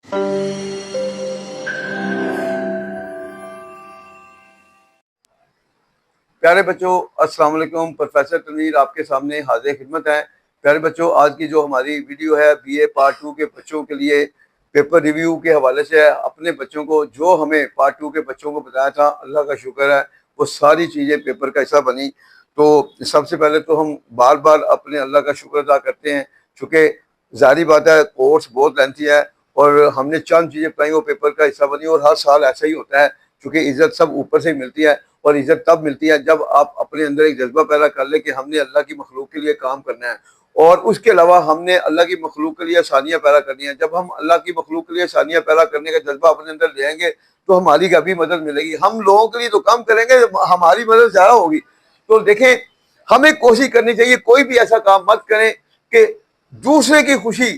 प्यारे बच्चों, अस्सलाम वालेकुम। प्रोफेसर तनवीर आपके सामने हाजिर खिदमत है। प्यारे बच्चों, आज की जो हमारी वीडियो है बीए पार्ट 2 के बच्चों के लिए पेपर रिव्यू के हवाले से है। अपने बच्चों को जो हमें पार्ट 2 के बच्चों को बताया था, अल्लाह का शुक्र है वो सारी चीज़ें पेपर का हिस्सा बनी। तो सबसे पहले तो हम बार बार अपने अल्लाह का शुक्र अदा करते हैं, चूँकि ज़ाहिर बात है कोर्स बहुत लेंथी है और हमने चंद चीज़ें पढ़ाई वो पेपर का हिस्सा बनी। और हर साल ऐसा ही होता है, चूँकि इज़्ज़त सब ऊपर से ही मिलती है और इज़्ज़त तब मिलती है जब आप अपने अंदर एक जज्बा पैदा कर ले कि हमने अल्लाह की मखलूक के लिए काम करना है और उसके अलावा हमने अल्लाह की मखलूक के लिए आसानियाँ पैदा करनी है। जब हम अल्लाह की मखलूक के लिए आसानियाँ पैदा करने का जज्बा अपने अंदर ले आएंगे तो हमारी कभी मदद मिलेगी। हम लोगों के लिए तो कम करेंगे, हमारी मदद ज़्यादा होगी। तो देखें, हमें कोशिश करनी चाहिए कोई भी ऐसा काम मत करें कि दूसरे की खुशी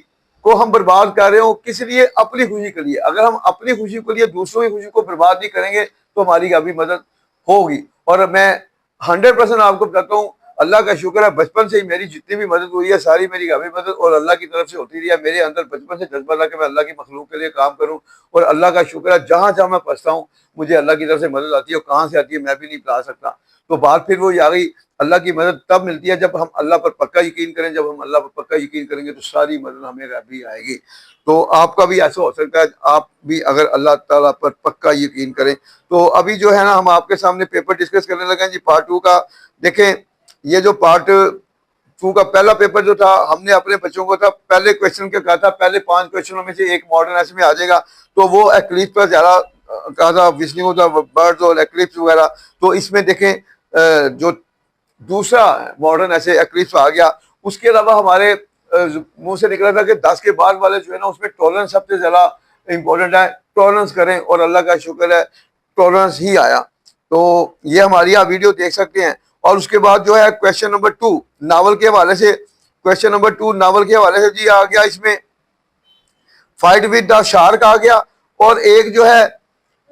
को हम बर्बाद कर रहे हो किस लिए, अपनी खुशी के लिए। अगर हम अपनी खुशी के लिए दूसरों की खुशी को बर्बाद नहीं करेंगे तो हमारी कभी मदद होगी। और मैं 100% आपको बताता हूँ, अल्लाह का शुक्र है बचपन से ही मेरी जितनी भी मदद हुई है सारी मेरी कभी मदद और अल्लाह की तरफ से होती रही है। मेरे अंदर बचपन से जज्बा था कि मैं अल्लाह की मखलूक के लिए काम करूँ और अल्लाह का शुक्र है जहाँ जहाँ मैं फंसता हूँ मुझे अल्लाह की तरफ से मदद आती है। और कहाँ से आती है मैं भी नहीं बता सकता। तो बात फिर वो आ गई, अल्लाह की मदद तब मिलती है जब हम अल्लाह पर पक्का यकीन करें। जब हम अल्लाह पर पक्का यकीन करेंगे तो सारी मदद हमें भी आएगी। तो आपका भी ऐसा हो सकता है, आप भी अगर अल्लाह ताला पर पक्का यकीन करें। तो अभी जो है ना, हम आपके सामने पेपर डिस्कस करने लगे हैं जी पार्ट 2 का। देखें, ये जो पार्ट 2 का पहला पेपर जो था, हमने अपने बच्चों को था पहले क्वेश्चन क्या कहा था, पहले 5 क्वेश्चनों में से एक मॉडर्न ऐसे में आ जाएगा। तो वो एक्लिप्स पर ज्यादा कहा था, विजनिंग ऑफ द बर्ड्स और एक्लिप्स वगैरह। तो इसमें देखें जो दूसरा मॉडर्न ऐसे एक्लिप्स आ गया। उसके अलावा हमारे मुंह से निकला था कि 10 के बाद वाले जो है ना उसमें टॉलरेंस सबसे ज्यादा इंपॉर्टेंट है, टॉलरेंस करें। और अल्लाह का शुक्र है टॉलरेंस ही आया। तो ये हमारी आप वीडियो देख सकते हैं। और उसके बाद जो है क्वेश्चन नंबर 2 नावल के हवाले से, क्वेश्चन नंबर 2 नावल के हवाले से जी आ गया। इसमें फाइट विद द शार्क आ गया और एक जो है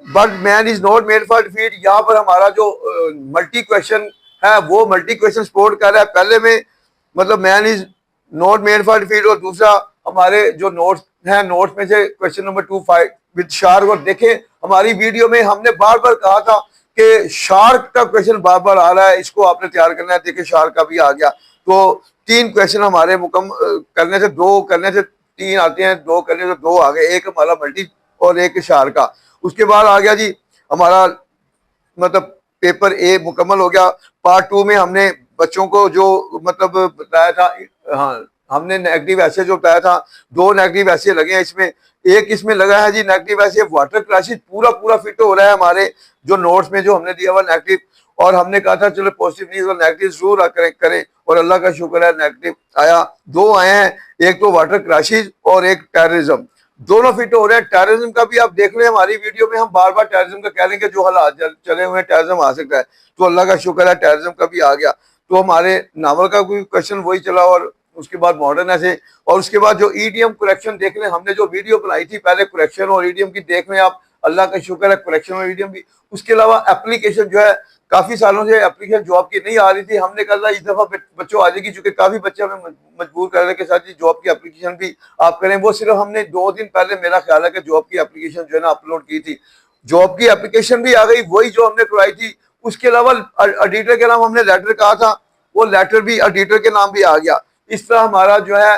but man is not made for defeat. यहाँ पर हमारा जो मल्टी क्वेश्चन है वो मल्टी क्वेश्चन सपोर्ट कर रहा है। पहले में मतलब man is not made for defeat और दूसरा हमारे जो नोट्स हैं, नोट्स में से question number 2 fight with shark. और देखें हमारी वीडियो में हमने बार बार कहा था कि शार्क का क्वेश्चन बार बार आ रहा है, इसको आपने तैयार करना है। देखिए शार्क का भी आ गया। तो 3 क्वेश्चन हमारे मुकम्मल करने से 2 करने से 3 आते हैं, 2 करने से 2 आ गए, एक हमारा मल्टी और एक शार्क का। उसके बाद आ गया जी हमारा मतलब पेपर ए मुकम्मल हो गया। पार्ट 2 में हमने बच्चों को जो मतलब बताया था, हाँ हमने नेगेटिव ऐसे जो बताया था, 2 नेगेटिव ऐसे लगे हैं इसमें। एक इसमें लगा है जी नेगेटिव ऐसे वाटर क्राइसिस पूरा पूरा फिट हो रहा है हमारे जो नोट्स में जो हमने दिया हुआ नेगेटिव। और हमने कहा था चलो पॉजिटिव नहीं और नेगेटिव जरूर करें और अल्लाह का शुक्र है नेगेटिव आया। 2 आए हैं, एक तो वाटर क्राइसिस और एक टेररिज्म, दोनों फिट हो रहे हैं। टेररिज्म का भी आप देख रहे हैं हमारी वीडियो में, हम बार बार टेररिज्म का कह रहे हैं कि जो हालात चले हुए हैं टेररिज्म आ सकता है। तो अल्लाह का शुक्र है टेररिज्म का भी आ गया। तो हमारे नावल का कोई क्वेश्चन वही चला और उसके बाद मॉडर्न ऐसे। और उसके बाद जो ईडीएम करेक्शन देख रहे हैं, हमने जो वीडियो बनाई थी पहले करेक्शन और ईडीएम की, देख रहे हैं आप, अल्लाह का शुक्र है करेक्शन और ईडीएम भी। उसके अलावा एप्लीकेशन जो है काफी सालों से एप्लीकेशन जॉब की नहीं आ रही थी, हमने कहा इस दफा बच्चों आ जाएगी, चूंकि काफी बच्चे हमें मजबूर कर रहे के साथ जी जॉब की एप्लीकेशन भी आप करें। वो सिर्फ हमने 2 दिन पहले मेरा ख्याल है कि जॉब की एप्लीकेशन जो है ना अपलोड की थी, जॉब की एप्लीकेशन भी आ गई वही जो हमने करवाई थी। उसके अलावा एडिटर के नाम हमने लेटर कहा था, वो लेटर भी एडिटर के नाम भी आ गया। इस तरह हमारा जो है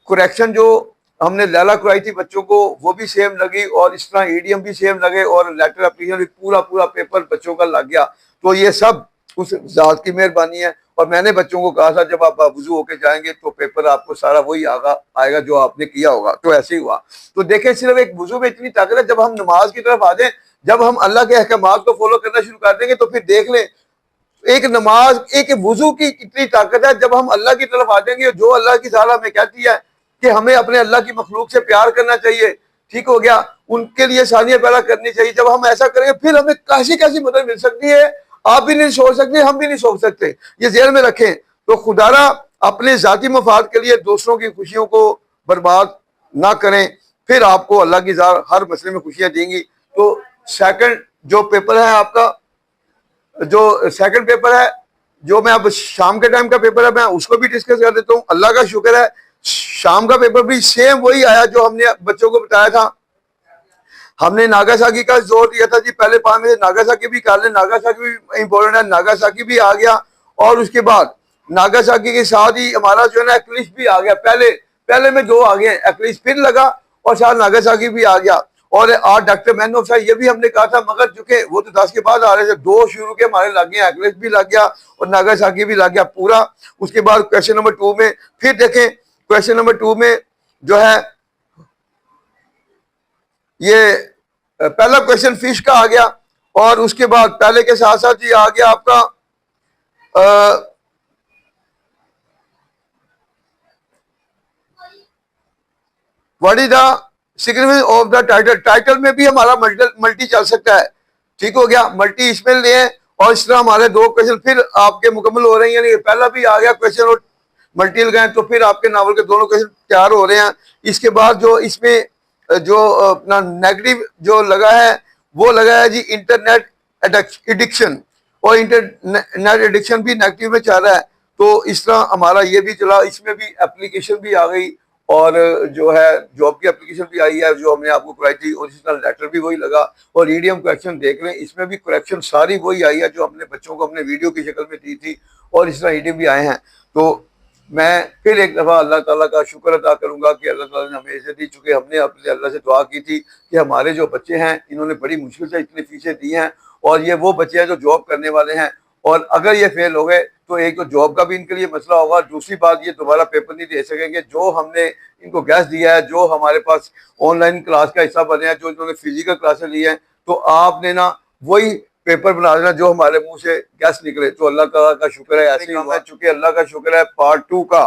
करेक्शन जो हमने लैला करवाई थी बच्चों को वो भी सेम लगी और इस तरह ईडीएम भी सेम लगे और लेटर एप्लीकेशन भी पूरा पूरा पेपर बच्चों का लग गया। तो ये सब उस जात की मेहरबानी है। और मैंने बच्चों को कहा था जब आप वुजू होके जाएंगे तो पेपर आपको सारा वही आएगा जो आपने किया होगा। तो ऐसे ही हुआ। तो देखें सिर्फ एक वुजू में इतनी ताकत है, जब हम नमाज की तरफ आ जाए, जब हम अल्लाह के अहकामात को फॉलो करना शुरू कर देंगे तो फिर देख लें एक नमाज एक वुजू की कितनी ताकत है। जब हम अल्लाह की तरफ आ जाएंगे, जो अल्लाह की ताला हमें कहती है कि हमें अपने अल्लाह की मखलूक से प्यार करना चाहिए, ठीक हो गया, उनके लिए सानियां पैदा करनी चाहिए। जब हम ऐसा करेंगे फिर हमें कैसी कैसी मदद मिल सकती है, आप भी नहीं सोच सकते, हम भी नहीं सोच सकते। ये जेल में रखें। तो खुदारा अपने जाती मफाद के लिए दूसरों की खुशियों को बर्बाद ना करें, फिर आपको अल्लाह की जार हर मसले में खुशियां देंगी। तो सेकंड जो पेपर है आपका, जो सेकंड पेपर है जो मैं अब शाम के टाइम का पेपर है मैं उसको भी डिस्कस कर देता हूँ। अल्लाह का शुक्र है शाम का पेपर भी सेम वही आया जो हमने बच्चों को बताया था। हमने नागासाकी का जोर दिया था जी, पहले 5 में से नागासाकी भी कर ले, नागासाकी भी इम्पोर्टेंट है, नागासाकी भी आ गया। और उसके बाद नागासाकी के साथ ही हमारा जो है ना एक्लिश भी आ गया, पहले पहले में 2 आ गए, एक्लिश फिर लगा और साथ नागासाकी भी आ गया। और आज डॉक्टर मैनोफ साहब ये भी हमने कहा था, मगर चूंकि वो तो 10 के बाद आ रहे थे, 2 शुरू के हमारे लग गए, एक्लिश भी लग गया और नागासाकी भी लग गया पूरा। उसके बाद क्वेश्चन नंबर 2 में फिर देखें, क्वेश्चन नंबर 2 में जो है ये पहला क्वेश्चन फिश का आ गया और उसके बाद पहले के साथ साथ ये आ गया आपका what is the significance of the title. Title में भी हमारा मल्टी चल सकता है, ठीक हो गया, मल्टी इसमें ले और इस तरह हमारे 2 क्वेश्चन फिर आपके मुकम्मल हो रहे हैं, यानी पहला भी आ गया क्वेश्चन और मल्टी लगाए तो फिर आपके नावल के दोनों क्वेश्चन तैयार हो रहे हैं। इसके बाद जो इसमें जो अपना नेगेटिव जो लगा है वो लगा है जी इंटरनेट एडिक्शन, और इंटरनेट एडिक्शन भी नेगेटिव में चल रहा है। तो इस तरह हमारा ये भी चला, इसमें भी एप्लीकेशन भी आ गई और जो है जॉब की एप्लीकेशन भी आई है जो हमने आपको कराई थी, ओरिजिनल लेटर भी वही लगा और ईडीएम करेक्शन देख लें, इसमें भी करेक्शन सारी वही आई है जो हमने बच्चों को अपने वीडियो की शक्ल में दी थी और इस तरह ईडीएम भी आए हैं। तो मैं फिर एक दफ़ा अल्लाह ताला का शुक्र अदा करूंगा कि अल्लाह ताला ने हमें इज्जत दी, चूँकि हमने अपने अल्लाह से दुआ की थी कि हमारे जो बच्चे हैं इन्होंने बड़ी मुश्किल से इतनी फीसें दी हैं और ये वो बच्चे हैं जो जॉब करने वाले हैं, और अगर ये फेल हो गए तो एक तो जॉब का भी इनके लिए मसला होगा, दूसरी बात ये दोबारा पेपर नहीं दे सकेंगे। जो हमने इनको गैस दिया है, जो हमारे पास ऑनलाइन क्लास का हिस्सा बने हैं, जो इन्होंने फिजिकल क्लासेस ली हैं, तो आपने ना वही पेपर बना देना जो हमारे मुंह से गैस निकले। तो अल्लाह ताला का शुक्र है ऐसे ही हुआ, चूंकि अल्लाह का शुक्र है पार्ट 2 का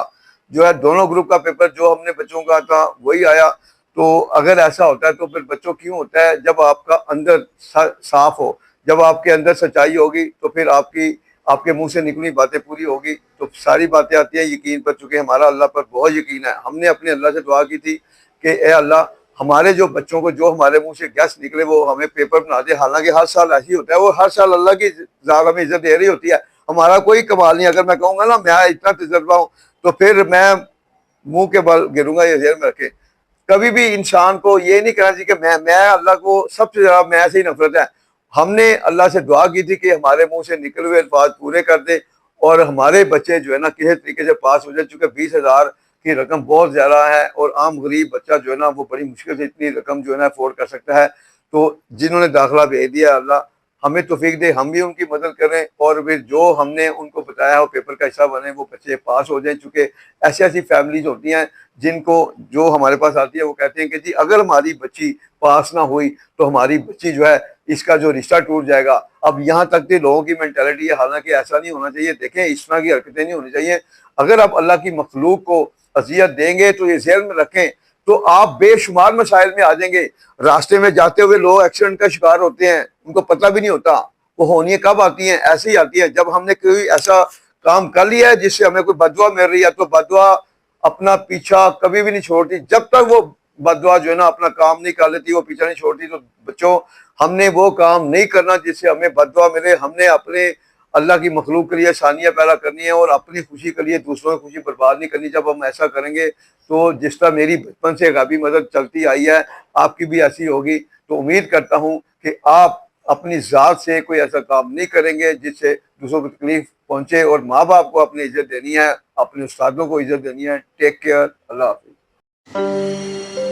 जो है दोनों ग्रुप का पेपर जो हमने बच्चों का था वही आया। तो अगर ऐसा होता है तो फिर बच्चों क्यों होता है, जब आपका अंदर साफ हो, जब आपके अंदर सच्चाई होगी तो फिर आपके मुंह से निकली बातें पूरी होगी, तो सारी बातें आती हैं यकीन पर। चूंकि हमारा अल्लाह पर बहुत यकीन है, हमने अपने अल्लाह से दुआ की थी कि ए अल्लाह हमारे जो बच्चों को जो हमारे मुंह से गैस निकले वो हमें पेपर बना दे। हालांकि हर साल ऐसी होता है, वो हर साल अल्लाह की ज़ात हमें इज्जत दे रही होती है, हमारा कोई कमाल नहीं। अगर मैं कहूँगा ना मैं इतना तजर्बा हूँ तो फिर मैं मुंह के बल गिरूंगा, ये जेल में रखे। कभी भी इंसान को ये नहीं कहना चाहिए कि मैं अल्लाह को सबसे ज्यादा मैं से ही नफरत है। हमने अल्लाह से दुआ की थी कि हमारे मुंह से निकले हुए अल्फाज पूरे कर दे और हमारे बच्चे जो है ना किसी तरीके से पास हो जाए, चूंकि 20,000 की रकम बहुत ज्यादा है और आम गरीब बच्चा जो है ना वो बड़ी मुश्किल से इतनी रकम जो है ना अफोर्ड कर सकता है। तो जिन्होंने दाखिला भेज दिया अल्लाह हमें तौफीक दे, हम भी उनकी मदद करें और फिर जो हमने उनको बताया हो पेपर का हिस्सा बने, वो बच्चे पास हो जाएं। चूँकि ऐसी ऐसी फैमिलीज होती हैं जिनको जो हमारे पास आती है वो कहते हैं कि जी अगर हमारी बच्ची पास ना हुई तो हमारी बच्ची जो है इसका जो रिश्ता टूट जाएगा। अब यहाँ तक के लोगों की मेंटालिटी है, हालांकि ऐसा नहीं होना चाहिए। देखें इस तरह की हरकतें नहीं होनी चाहिए। अगर आप अल्लाह की मखलूक को अजियत देंगे तो ये ज़हन में रखें तो आप बेशुमार मसाइल में आ जाएंगे। रास्ते में जाते हुए लोग एक्सीडेंट का शिकार होते हैं, उनको पता भी नहीं होता वो होनी कब आती हैं, ऐसे ही आती है। जब हमने कोई ऐसा काम कर लिया है जिससे हमें कोई बददुआ मिल रही है तो बददुआ अपना पीछा कभी भी नहीं छोड़ती, जब तक वो बददुआ जो है ना अपना काम नहीं कर लेती वो पीछा नहीं छोड़ती। तो बच्चों हमने वो काम नहीं करना जिससे हमें बददुआ मिले। हमने अपने अल्लाह की मखलूक के लिए आसानियाँ पैदा करनी है और अपनी खुशी के लिए दूसरों की खुशी बर्बाद नहीं करनी। जब हम ऐसा करेंगे तो जिस तरह मेरी बचपन से गैबी मदद चलती आई है आपकी भी ऐसी होगी। तो उम्मीद करता हूँ कि आप अपनी ज़ात से कोई ऐसा काम नहीं करेंगे जिससे दूसरों को तकलीफ पहुँचे, और माँ बाप को अपनी इज्जत देनी है, अपने उस्तादों को इज्जत देनी है। टेक केयर, अल्लाह हाफिज़।